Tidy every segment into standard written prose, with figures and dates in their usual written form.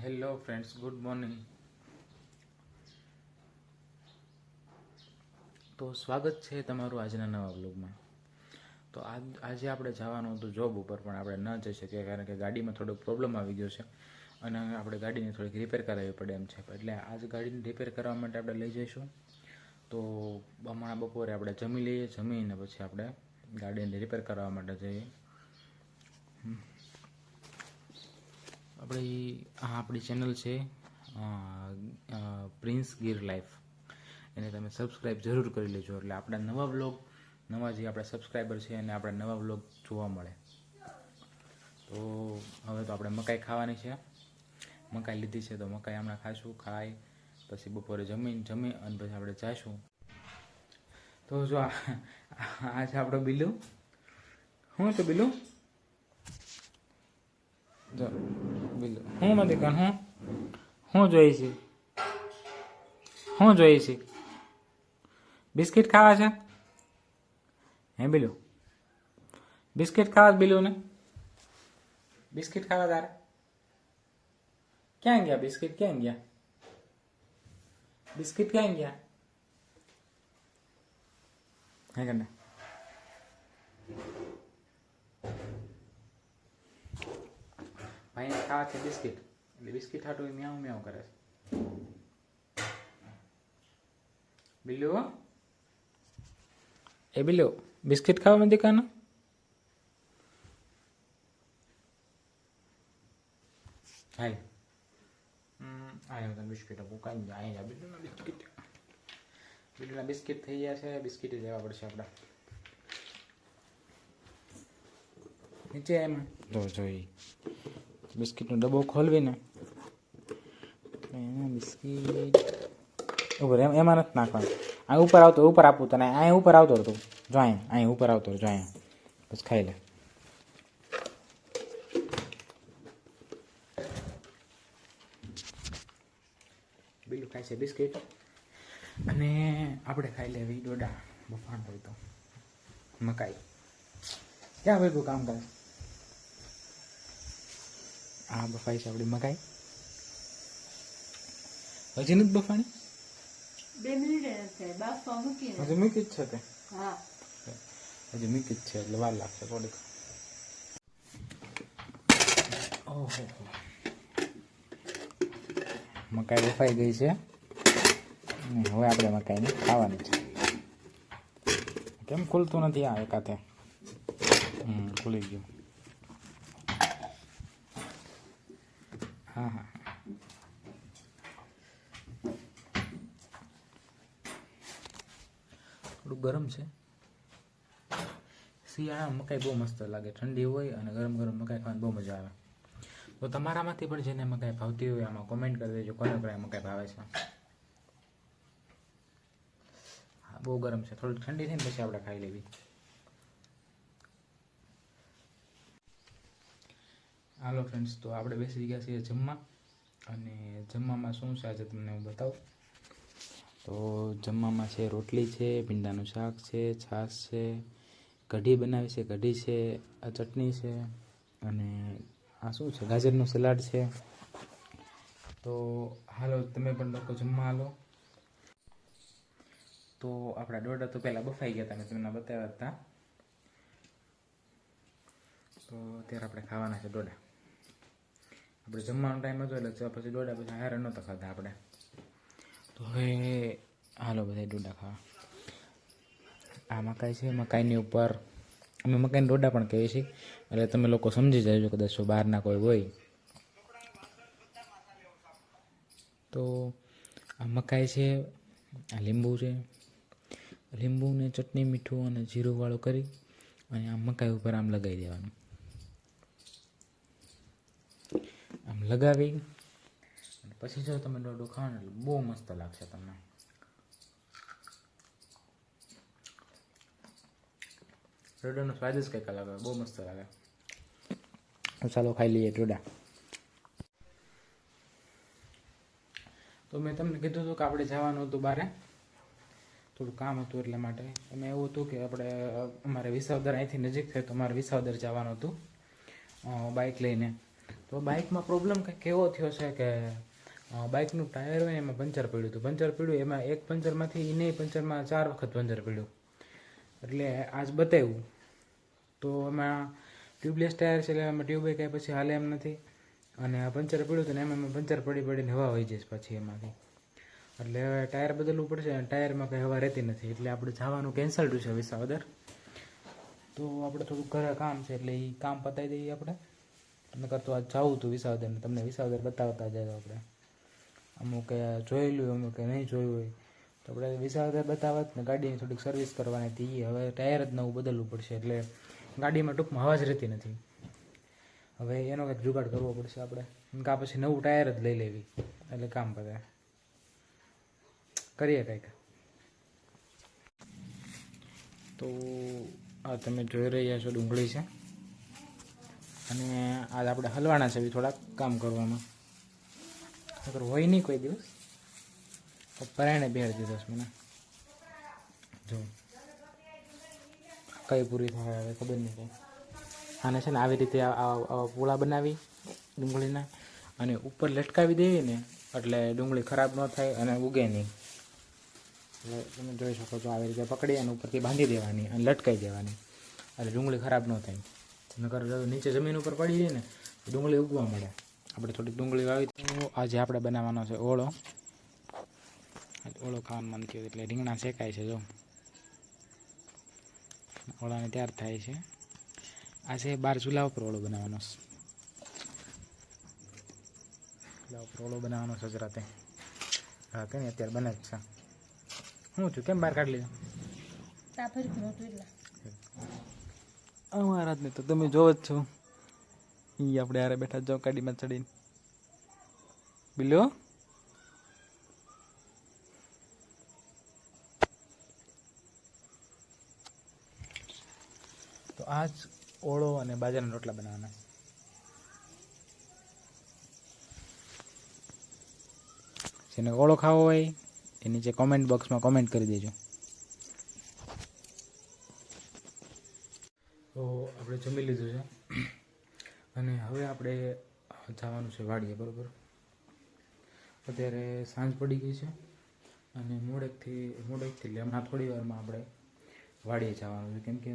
Hello friends, good morning. તો સ્વાગત છે તમારું આજના નવા વ્લોગમાં. તો આજે આપણે જવાનું હતું જોબ ઉપર, પણ આપણે ન જઈ શકીએ કારણ કે ગાડીમાં થોડોક પ્રોબ્લેમ આવી ગયો છે અને આપણે ગાડીને થોડીક રિપેર કરાવવી પડે એમ છે. એટલે આજ ગાડીને રિપેર કરવા માટે આપણે લઈ જઈશું. તો હમણાં બપોરે આપણે જમી લઈએ, જમીને પછી આપણે ગાડીને રિપેર કરવા માટે જઈએ. આપણી ચેનલ છે પ્રિન્સ ગીર લાઈફ, એને તમે સબસ્ક્રાઈબ જરૂર કરી લેજો, એટલે આપણા નવા વ્લોગ, નવા જે આપણા સબસ્ક્રાઈબર છે એને આપણા નવા વ્લોગ જોવા મળે. તો હવે તો આપણે મકાઈ ખાવાની છે, મકાઈ લીધી છે તો મકાઈ હમણાં ખાઈશું. ખાઈ પછી બપોરે જમી અને પછી આપણે જઈશું. તો જો આ છે આપણો બિલ્લુ. શું તો બિલ્લુ? જો બિલ્લુ હું મને કાન હું જોઈએ છે, શું જોઈએ છે? બિસ્કિટ ખાવા છે? હે બિલ્લુ, બિસ્કિટ ખાવા બિલ્લુ ને? બિસ્કિટ ખાવા તારે? ક્યાં ગયા બિસ્કિટ? ક્યાં ગયા બિસ્કિટ? ક્યાં ગયા? હે કને ભાઈને ખાવા છે બિસ્કિટ, એટલે બિસ્કિટ હાટું મ્યાઉ મ્યાઉ કરે છે. બિલ્લુ, એ બિલ્લુ બિસ્કિટ ખાવા માંડી કાનો? હાય આયા બિસ્કિટ આપું, કાંઈ અહીંયા બિલ્લુના બિસ્કિટ, બિલ્લુના બિસ્કિટ થઈ ગયા છે. બિસ્કિટ જ લેવા પડશે આપણા નીચે. એમાં તો જોઈ બિસ્કિટનો ડબ્બો ખોલવીને એમાં બિસ્કિટ ઉપર એમાં નથી નાખવાનું. આ ઉપર આવતો, ઉપર આપું તને, અહીંયા ઉપર આવતો તું, જો અહીંયા ઉપર આવતો, જો અહીંયા, બસ ખાઈ લે. બિલ્લુ ખાય છે બિસ્કિટ અને આપણે ખાઈ લેવી ડોડા. બફાણ હોય તો મકાઈ. ક્યાં ભેગું કામ કરે? આ બફાઈ છે આપણી મકાઈ. હજી નથી બફાણી? 2 મિનિટ બાફવા મૂકીને હજી મૂકી જ છે તે? હા, હજી મૂકી જ છે એટલે વાર લાગશે થોડીક. ઓહો, મકાઈ બફાઈ ગઈ છે. હવે આપણે મકાઈને ખાવાની છે. કેમ ખુલતું નથી આ એકાતે? ખુલી ગયું. હા હા, થોડું ગરમ છે. શિયાળામાં મકાઈ બહુ મસ્ત લાગે, ઠંડી હોય અને ગરમ ગરમ મકાઈ ખાવાની બહુ મજા આવે. તો તમારામાંથી પણ જેને મકાઈ ભાવતી હોય આમાં કોમેન્ટ કરી દેજો, કોને કોને મકાઈ ભાવે છે. હા, બહુ ગરમ છે. થોડી ઠંડી થઈને પછી આપણે ખાઈ લેવી. હાલો ફ્રેન્ડ્સ, તો આપણે બેસી ગયા છીએ જમવા, અને જમવામાં શું છે આજે તમને હું બતાવું. તો જમવામાં છે રોટલી છે, ભીંડાનું શાક છે, છાશ છે, કઢી બનાવી છે, કઢી છે, આ ચટણી છે, અને આ શું છે, ગાજરનું સલાડ છે. તો હાલો તમે પણ લોકો જમવા હાલો. તો આપણા ડોડા તો પહેલાં બફાઈ ગયા હતા, મેં તમને બતાવ્યા હતા. તો અત્યારે આપણે ખાવાના છે ડોડા. આપણે જમવાનો ટાઈમ હતો એટલે પછી ડોડા પછી હારે નહોતા ખાધા આપણે. તો હવે હાલો બધા ડોડા ખાવા. આ મકાઈ છે, મકાઈની ઉપર અમે મકાઈને ડોડા પણ કહીએ છીએ, એટલે તમે લોકો સમજી જાજો કદાચ બહારના કોઈ હોય તો. આ મકાઈ છે, આ લીંબુ છે, લીંબુને ચટણી મીઠું અને જીરું વાળું કરી અને આ મકાઈ ઉપર આમ લગાવી દેવાનું. આમ લગાવી પછી જો તમે ડોડું ખાવાનું એટલે બહુ મસ્ત લાગશે તમને. ડોડાનો સ્વાદ જ કંઈક અલગ આવે, બહુ મસ્ત લાગે. ચાલો ખાઈ લઈએ ડોડા. તો મેં તમને કીધું હતું કે આપણે જવાનું હતું બહાર, થોડું કામ હતું એટલા માટે. એમાં એવું હતું કે આપણે અમારે વિસાવદર અહીંથી નજીક થાય તો અમારે વિસાવદર જવાનું હતું બાઇક લઈને. તો બાઇકમાં પ્રોબ્લેમ કંઈક એવો થયો છે કે બાઇકનું ટાયર હોય ને એમાં પંચર પડ્યું હતું. પંચર પડ્યું એમાં એક પંચરમાંથી એને પંચરમાં 4 વખત પંચર પડ્યું. એટલે આજ બતાવ્યું તો એમાં ટ્યુબલેસ ટાયર છે એટલે એમાં ટ્યુબે કાંઈ પછી હાલે એમ નથી. અને આ પંચર પડ્યું હતું ને એમાં પંચર પડીને હવા વહી જશે પછી એમાંથી. એટલે હવે ટાયર બદલવું પડશે અને ટાયરમાં કંઈ હવા રહેતી નથી. એટલે આપણે જવાનું કેન્સલ થયું છે વિસાવદર. તો આપણે થોડુંક ઘરે કામ છે એટલે એ કામ પતાવી દઈએ આપણે. નકર તો આજ જવું હતું વિસાવદર ને તમને વિસાવદર બતાવતા જાય આપણે. અમુકે જોયેલું અમુકે નહીં જોયું હોય તો આપણે વિસાવદર બતાવત ને ગાડીની થોડીક સર્વિસ કરવાની હતી. હવે ટાયર જ નવું બદલવું પડશે એટલે ગાડીમાં ટૂંકમાં હવા જ રહેતી નથી. હવે એનો કંઈક જુગાડ કરવો પડશે આપણે. કાં પછી નવું ટાયર જ લઈ લેવી એટલે કામ પતે. કરીએ કંઈક. તો આ તમે જોઈ રહ્યા છો ડુંગળી છે અને આજ આપણે હલવાના છે થોડાક કામ કરવામાં. અગર હોય નહીં કોઈ દિવસ તો પરાયણે બેહાડી દીધો છે મને. જો કઈ પૂરી થાય હવે ખબર નહીં કંઈ. આને છે ને આવી રીતે આવા પૂળા બનાવી ડુંગળીના અને ઉપર લટકાવી દેવી ને એટલે ડુંગળી ખરાબ ન થાય અને ઉગે નહીં. એટલે તમે જોઈ શકો છો આવી રીતે પકડી અને ઉપરથી બાંધી દેવાની અને લટકાવી દેવાની એટલે ડુંગળી ખરાબ ન થાય. નકર નીચે જમીન ઉપર પડી જાય ને તો ડુંગળી ઉગવા મળે. આપણે થોડીક ડુંગળી વાવી તો આજે આપણે બનાવવાનો છે ઓળો. ઓળો ખાવાનું મન થયું એટલે રીંગણા શેકાય છે. જો ઓળાને તૈયાર થાય છે. આજે 12 ચૂલા ઉપર ઓળો બનાવવાનો છે. ચૂલા ઉપર ઓળો બનાવવાનો છે જ રાતે. રાતે ને અત્યારે બને જ છે. શું થયું કેમ બહાર કાઢી લીધો? અમારા ને તો તમે જોવો જ છો. એ આપણે હારે બેઠા જાઓ ગાડીમાં ચડીને. બિલો તો આજ ઓળો અને બાજરાના રોટલા બનાવવાના. જેને ઓળો ખાવો હોય એ નીચે કોમેન્ટ બોક્સમાં કોમેન્ટ કરી દેજો. તો આપણે જમી લીધું છે અને હવે આપણે જવાનું છે વાડીએ. બરાબર, અત્યારે સાંજ પડી ગઈ છે અને મોડેકથી એટલે હમણાં થોડી વારમાં આપણે વાડીએ જવાનું છે. કેમ કે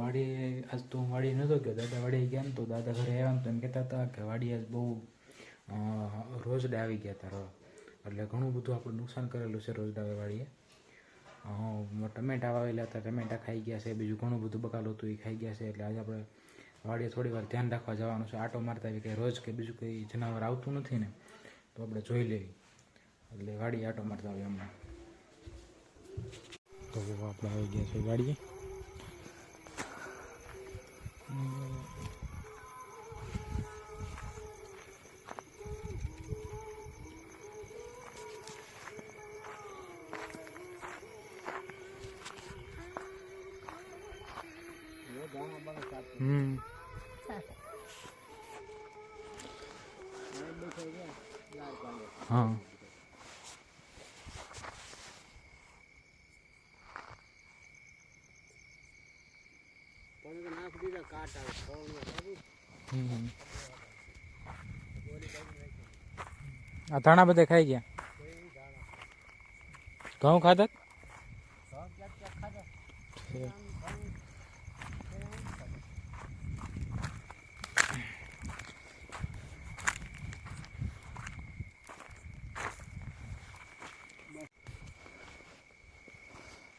વાડીએ આજ તો હું વાડીએ નહોતો ગયો. દાદા વાડીએ ગયા ને તો દાદા ઘરે આવ્યા ને તો એમ કહેતા હતા કે વાડીએ આજ બહુ રોજડે આવી ગયા હતા. એટલે ઘણું બધું આપણું નુકસાન કરેલું છે રોજડા વાડીએ. ટમેટા વાવેલા હતા, ટમેટા ખાઈ ગયા છે. બીજું ઘણું બધું બકાલું હતું એ ખાઈ ગયા છે. એટલે આજે આપણે વાડીએ થોડી વાર ધ્યાન રાખવા જવાનું છે. આટો મારતા આવી કે રોજ કે બીજું કંઈ જનાવર આવતું નથી ને તો આપણે જોઈ લેવી. એટલે વાડીએ આટો મારતા હોય હમણાં. તો આપણે આવી ગયા છે વાડીએ. હા આ ધાણા બધા ખાઈ ગયા. ઘઉં ખાધા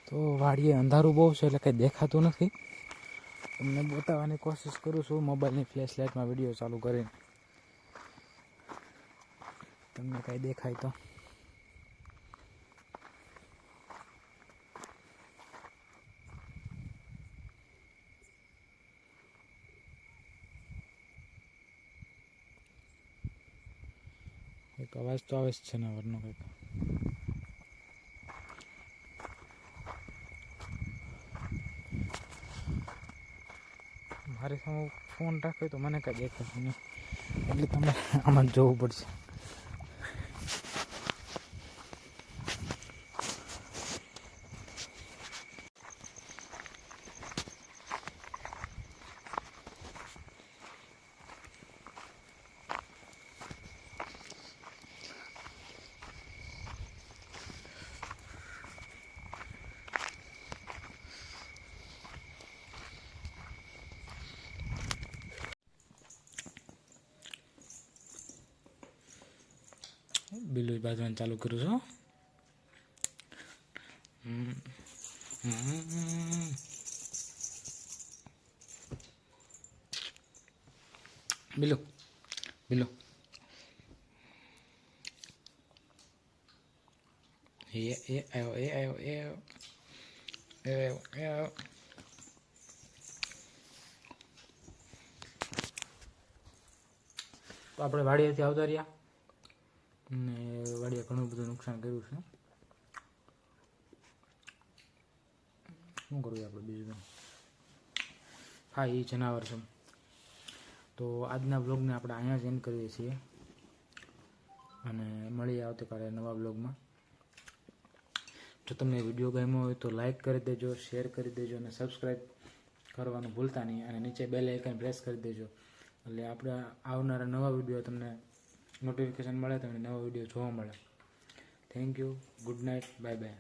તો વાડીએ અંધારું બહુ છે એટલે કંઈ દેખાતું નથી. તમને બતાવવાની કોશિશ કરું છું મોબાઈલની ફ્લેશ લાઇટમાં વિડીયો ચાલુ કરીને. તમને કાંઈ દેખાય તો. એક અવાજ તો આવે જ છે ને વરનો કંઈક. મારે સામે ફોન રાખે તો મને કાંઈ દેખાશે નહીં એટલે તમારે આમાં જોવું પડશે. બિલ્લું બાંધવાનું ચાલુ કરું છું. બિલ્લું બિલ્લું એ આવ્યો એ આવ્યો એ આવ્યો એ આવ્યો એ આવ્યો. તો આપણે વાડીએથી આવતા રહ્યા ને વાડીએ ઘણું બધું નુકસાન કર્યું છે. શું કરવું આપણે બીજું? હા, એ જનાવર છે. તો આજના બ્લોગને આપણે અહીંયા જ એન્ડ કરીએ છીએ અને મળીએ આવતીકાલે નવા બ્લોગમાં. જો તમને વિડીયો ગમ્યો હોય તો લાઈક કરી દેજો, શેર કરી દેજો અને સબસ્ક્રાઈબ કરવાનું ભૂલતા નહીં અને નીચે બેલ આઇકન પ્રેસ કરી દેજો એટલે આપણે આવનારા નવા વિડીયો તમને નોટિફિકેશન મળે, તમને નવા વિડીયો જોવા મળે. Thank you, good night, bye bye.